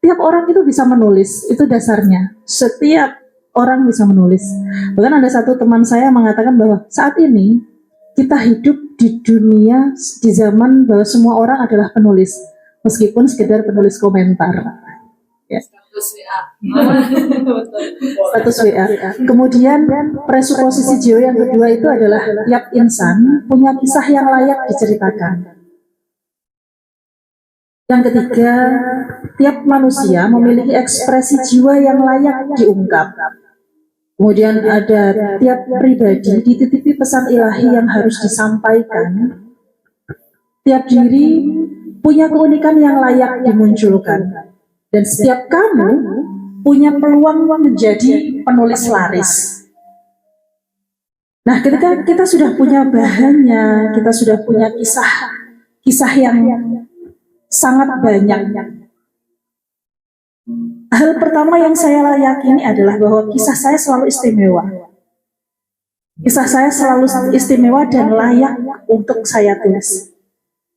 tiap orang itu bisa menulis, itu dasarnya. Setiap orang bisa menulis. Bahkan ada satu teman saya mengatakan bahwa saat ini kita hidup di dunia, di zaman bahwa semua orang adalah penulis, meskipun sekedar penulis komentar. Ya. Status WA. Kemudian presuposisi jiwa yang kedua itu adalah tiap insan punya kisah yang layak diceritakan. Yang ketiga, tiap manusia memiliki ekspresi jiwa yang layak diungkap. Kemudian ada tiap pribadi dititipi pesan ilahi yang harus disampaikan. Tiap diri punya keunikan yang layak dimunculkan. Dan setiap kamu punya peluang menjadi penulis laris. Nah, ketika kita sudah punya bahannya, kita sudah punya kisah yang sangat banyak. Hal pertama yang saya yakini adalah bahwa kisah saya selalu istimewa. Kisah saya selalu istimewa dan layak untuk saya tulis.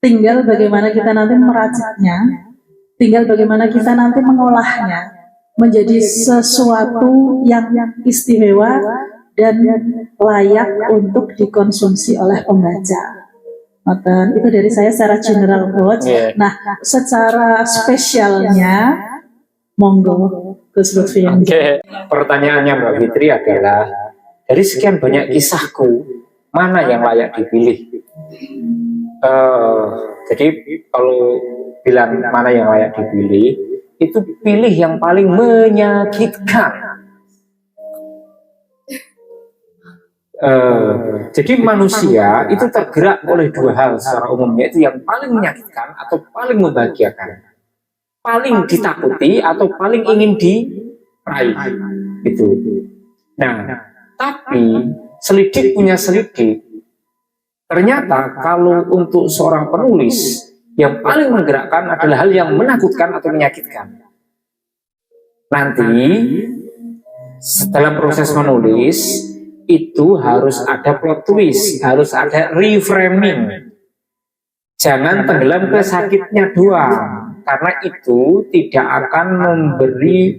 Tinggal bagaimana kita nanti meraciknya, tinggal bagaimana kita nanti mengolahnya menjadi sesuatu yang istimewa dan layak untuk dikonsumsi oleh pembaca. Itu dari saya secara general coach. Nah, secara spesialnya, monggo Gus Lutfi. Oke. Pertanyaannya Mbak Fitri adalah, dari sekian banyak kisahku, mana yang layak dipilih? Jadi kalau bilang mana yang layak dipilih, itu pilih yang paling menyakitkan. Jadi manusia itu tergerak oleh dua hal secara umum, yaitu yang paling menyakitkan atau paling membahagiakan, paling ditakuti atau paling ingin diraih. Gitu. Nah, tapi selidik punya selidik. Ternyata kalau untuk seorang penulis, yang paling menggerakkan adalah hal yang menakutkan atau menyakitkan. Nanti dalam proses menulis itu harus ada plot twist, harus ada reframing. Jangan tenggelam ke sakitnya doang, karena itu tidak akan memberi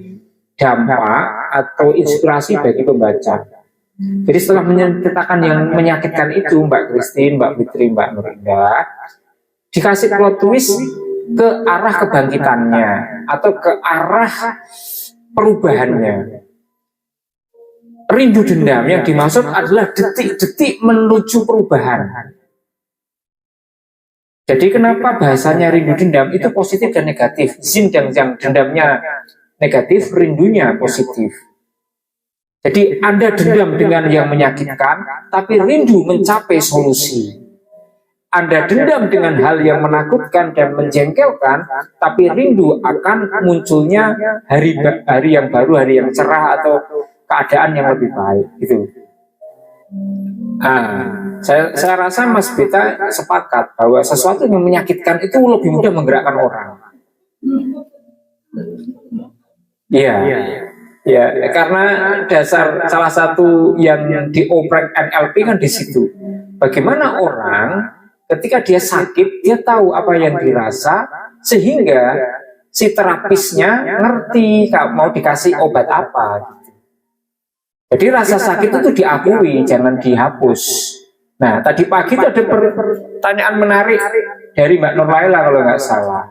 dampak atau inspirasi bagi pembaca. Jadi setelah menceritakan yang menyakitkan itu, Mbak Christine, Mbak Fitri, Mbak Nurinda, dikasih plot twist ke arah kebangkitannya atau ke arah perubahannya. Rindu dendam yang dimaksud adalah detik-detik menuju perubahan. Jadi kenapa bahasanya rindu dendam itu positif dan negatif? Zin yang dendamnya negatif, rindunya positif. Jadi Anda dendam dengan yang menyakitkan, tapi rindu mencapai solusi. Anda dendam dengan hal yang menakutkan dan menjengkelkan, tapi rindu akan munculnya hari yang baru, hari yang cerah atau keadaan yang lebih baik. Gitu. Saya rasa Mas Beta sepakat bahwa sesuatu yang menyakitkan itu lebih mudah menggerakkan orang. Iya. Ya, karena dasar salah satu yang dioprek NLP kan di situ. Bagaimana orang ketika dia sakit, dia tahu apa yang dirasa, sehingga si terapisnya ngerti mau dikasih obat apa. Jadi rasa sakit itu diakui, jangan dihapus. Nah, tadi pagi itu ada pertanyaan menarik dari Mbak Nurlaila kalau nggak salah,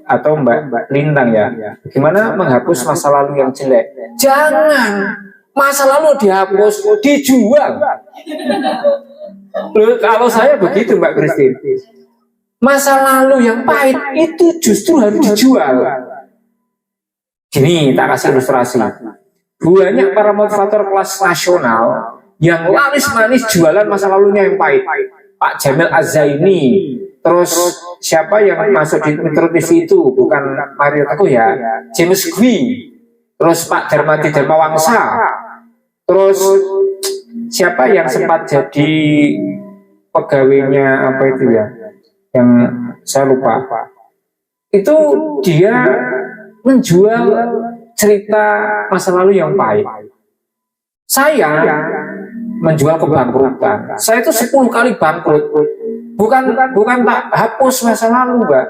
atau Mbak Lintang ya. Bagaimana menghapus masa lalu yang jelek? Jangan, masa lalu dihapus, dijual. Loh, kalau saya begitu Mbak Christine, masa lalu yang pahit itu justru harus dijual. Gini, tak kasih ilustrasi. Banyak para motivator kelas nasional yang laris manis jualan masa lalunya yang pahit. Pak Jamil Az-Zaini, terus siapa yang masuk di Metro TV itu, bukan Mario Teguh ya, James Gui, terus Pak Darmadi Dharmawangsa, terus siapa yang sempat jadi pegawainya apa itu ya, yang saya lupa, itu dia menjual cerita masa lalu yang pahit. Saya menjual kebangkrutan. Saya itu 10 kali bangkrut. Bukan tak hapus masa lalu, Mbak,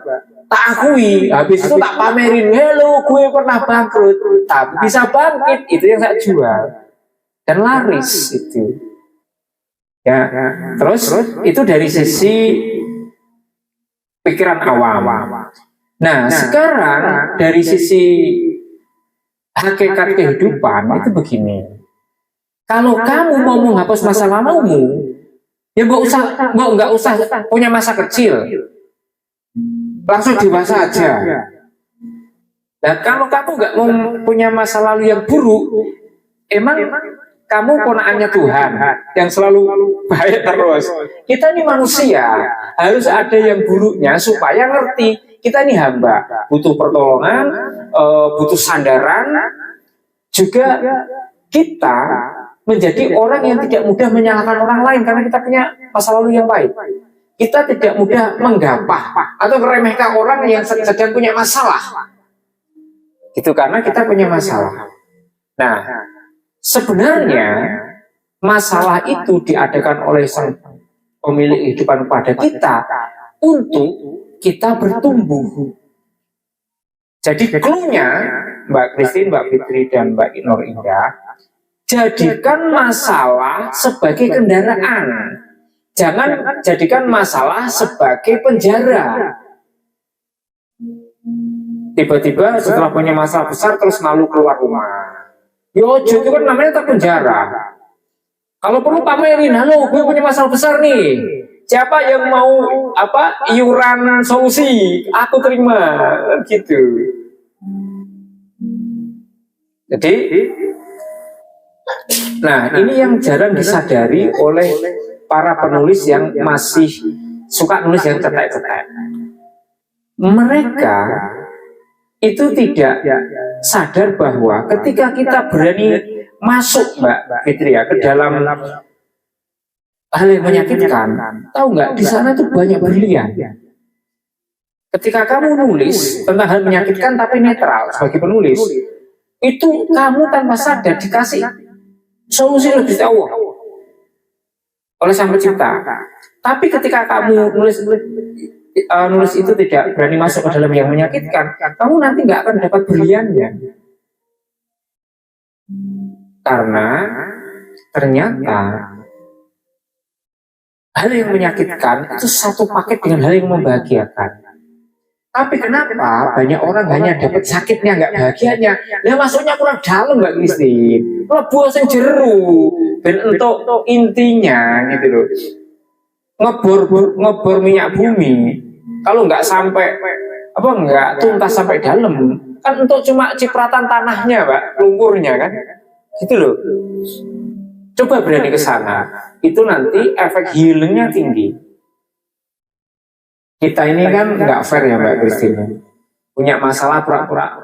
tak akui, habis itu tak pamerin, hello gue pernah bangkrut, tapi bisa bangkit, itu yang saya jual dan laris itu. Ya, terus itu dari sisi pikiran awam. Nah, sekarang dari sisi hakikat kehidupan itu begini. Kalau kamu mau menghapus masa lalumu, ya nggak usah punya masa kecil, langsung dewasa aja. Dan kalau kamu nggak mau punya masa lalu yang buruk, emang kamu ponakannya Tuhan yang selalu baik terus. Kita ini manusia, harus ada yang buruknya supaya ngerti kita ini hamba, butuh pertolongan, butuh sandaran. Juga kita menjadi orang yang tidak mudah menyalahkan orang lain karena kita punya masa lalu yang baik. Kita tidak mudah menggapah atau meremehkan orang yang sedang punya masalah. Itu karena kita punya masalah. Nah, sebenarnya masalah itu diadakan oleh sang pemilik kehidupan kepada kita untuk kita bertumbuh. Jadi clue-nya Mbak Christine, Mbak Fitri, dan Mbak Nur Indah, jadikan masalah sebagai kendaraan. Jangan jadikan masalah sebagai penjara. Tiba-tiba setelah punya masalah besar terus malu keluar rumah. Yo, itu kan namanya terpenjara. Kalau perlu pamerin, halo, gue punya masalah besar nih. Siapa yang mau iuran solusi? Aku terima, gitu. Jadi, nah ini yang jarang disadari oleh para penulis yang masih suka nulis yang cetek-cetek. Mereka itu tidak sadar bahwa ketika kita berani masuk, Mbak Fitri, ya, ke dalam hal yang menyakitkan, tahu nggak, di sana tuh banyak berlian. Ketika kamu nulis tentang hal menyakitkan tapi netral sebagai penulis, itu kamu tanpa sadar dikasih solusi lebih jauh oleh Sang Pencipta. Tapi ketika kamu nulis itu tidak berani masuk ke dalam yang menyakitkan, kamu nanti nggak akan dapat berliannya. Karena ternyata hal yang menyakitkan itu satu paket dengan hal yang membahagiakan. Tapi kenapa banyak orang hanya dapat sakitnya, nggak bahagianya? Nah, masuknya kurang dalam, Mbak Christine. Lebu sing jeru, ben untuk intinya gitu loh. Ngebor minyak bumi. Kalau nggak sampai nggak tuntas sampai dalam, kan untuk cuma cipratan tanahnya, Pak, lumpurnya kan, gitu loh. Coba berani ke sana, itu nanti efek healingnya tinggi. Kita ini kan nggak fair ya, Mbak Christine. Punya masalah pura-pura.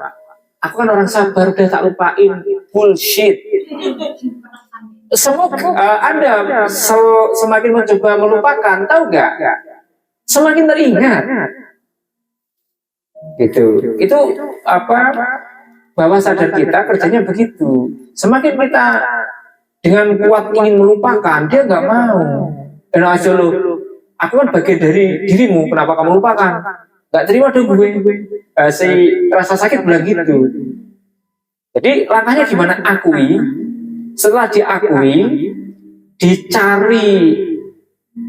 Aku kan orang sabar, udah tak lupain. Bullshit. Anda semakin mencoba melupakan, tahu nggak? Semakin teringat. Gitu. Itu bawah sadar kita kerjanya begitu. Semakin kita dengan kuat ingin melupakan, dia nggak mau. Dan aja lo, aku kan bagian dari dirimu, kenapa kamu lupakan? Nggak terima dong gue. Si rasa sakit bilang gitu. Jadi langkahnya gimana? Akui. Setelah diakui, dicari,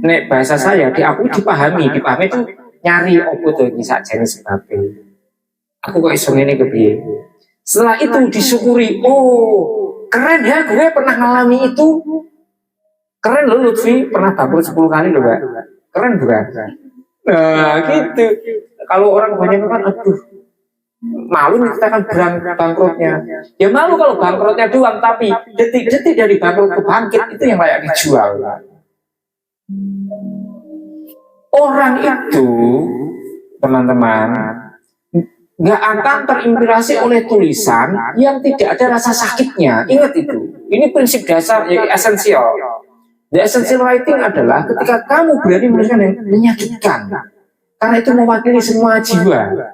nek bahasa saya, diakui, dipahami. Dipahami itu nyari apa tuh bisa jenis sebabnya. Aku kok iso ngene kepiye. Setelah itu disyukuri, oh keren ya, gue pernah ngalami itu. Keren loh Lutfi, pernah bangkrut 10 kali loh, Mbak. Keren bukan? Nah gitu. Kalau orang banyak kan, aduh, malu kita kan bangkrutnya. Ya malu kalau bangkrutnya doang, tapi detik-detik dari bangkrut ke bangkit itu yang layak dijual. Orang itu, teman-teman, nggak akan terinspirasi oleh tulisan yang tidak ada rasa sakitnya. Ingat itu. Ini prinsip dasar yang esensial. The essential writing adalah ketika kamu berani menuliskan yang menyakitkan, karena itu mewakili semua jiwa.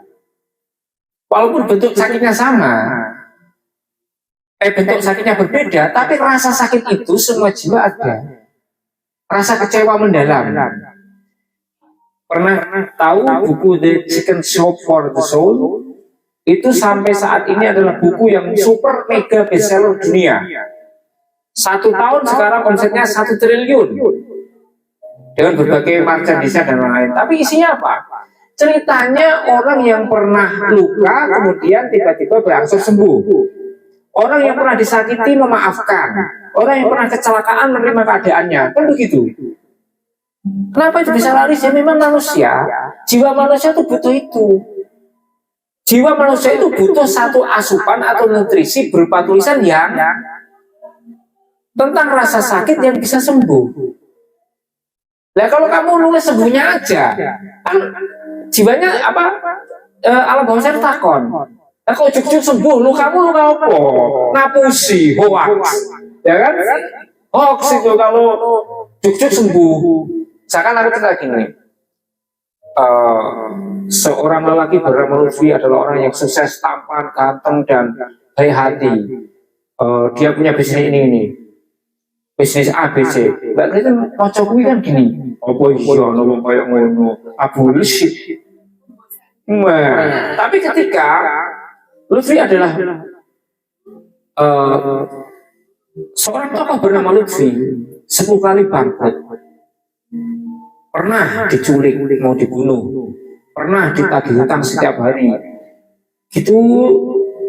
Walaupun bentuk sakitnya sama, bentuk sakitnya berbeda, tapi rasa sakit itu semua jiwa ada. Rasa kecewa mendalam. Pernah tahu buku The Chicken Shop for the Soul? Itu sampai saat ini adalah buku yang super mega bestseller dunia. 1 tahun sekarang omsetnya 1 triliun dengan berbagai macam desain dan lain-lain. Tapi isinya apa? Ceritanya orang yang pernah luka kemudian tiba-tiba berangsur sembuh. Orang yang pernah disakiti memaafkan. Orang yang pernah kecelakaan menerima keadaannya. Kan begitu. Kenapa itu bisa laris? Ya memang manusia, jiwa manusia itu butuh itu. Jiwa manusia itu butuh satu asupan atau nutrisi berupa tulisan yang tentang rasa sakit yang bisa sembuh. Nah kalau kamu nulis sembuhnya aja, kan jiwanya apa? Alam bawah sadar takon. Nah kok juk-juk sembuh, kamu luka apa? Ngapusi, hoax, ya kan? Hoax itu kalau juk-juk sembuh. Misalkan aku cerita gini, seorang lelaki bernama Lutfi adalah orang yang sukses, tampan, ganteng, dan baik hati. Dia punya bisnis ini, bisnis ABC. Mbak Kristen kocok kan gini, apa iya ngomong kayak ngono, abulus. Tapi ketika Lutfi adalah seorang tokoh bernama Lutfi, 10 kali bangkrut. Pernah diculik, mau dibunuh, pernah ditagih hutang setiap hari. Gitu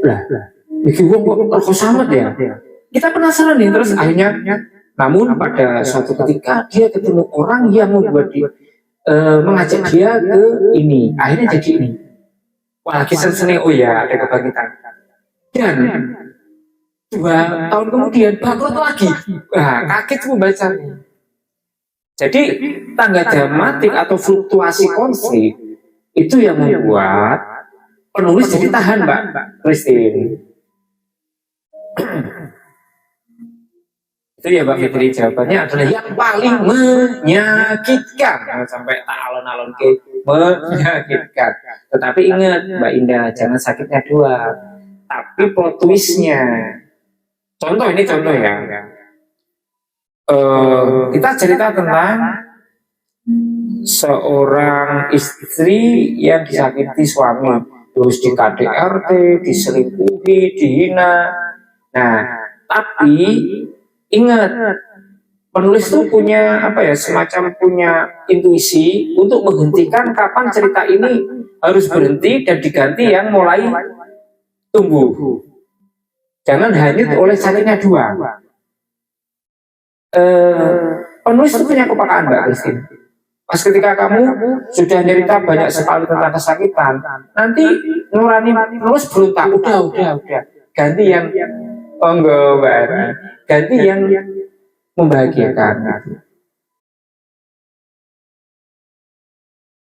lah. Iki wong kok samet ya. Kita penasaran nih, terus akhirnya namun pada suatu ketika dia ketemu orang yang membuat dia mengajak dia ke ini. Akhirnya jadi ini. Wah, kisah seni, oh ya, ada kebangkitan. Dan 2 tahun kemudian bangkrut lagi. Wah, kaget membacanya. Jadi tangga dramatik atau fluktuasi konflik itu yang membuat penulis jadi tahan, Mbak Christine. Itu ya Mbak Fitri, jawabannya adalah yang paling menyakitkan. Sampai tak alon-alon ke menyakitkan. Tetapi ingat Mbak Indah, jangan sakitnya dua, tapi plot twistnya. Contoh ini contoh ya. Kita cerita tentang seorang istri yang disakiti suami, terus di KDRT, diselingkuhi, dihina. Nah, tapi ingat, penulis itu punya apa ya, semacam punya intuisi untuk menghentikan kapan cerita ini harus berhenti dan diganti yang mulai tumbuh. Jangan hanyut oleh sakitnya dua. Penulis itu punya kepekaan, Mbak Christine. Pas ketika kamu sudah cerita banyak sekali tentang kesakitan, nanti nurani penulis berontak, udah, ganti yang enggak, ganti yang membahagiakan.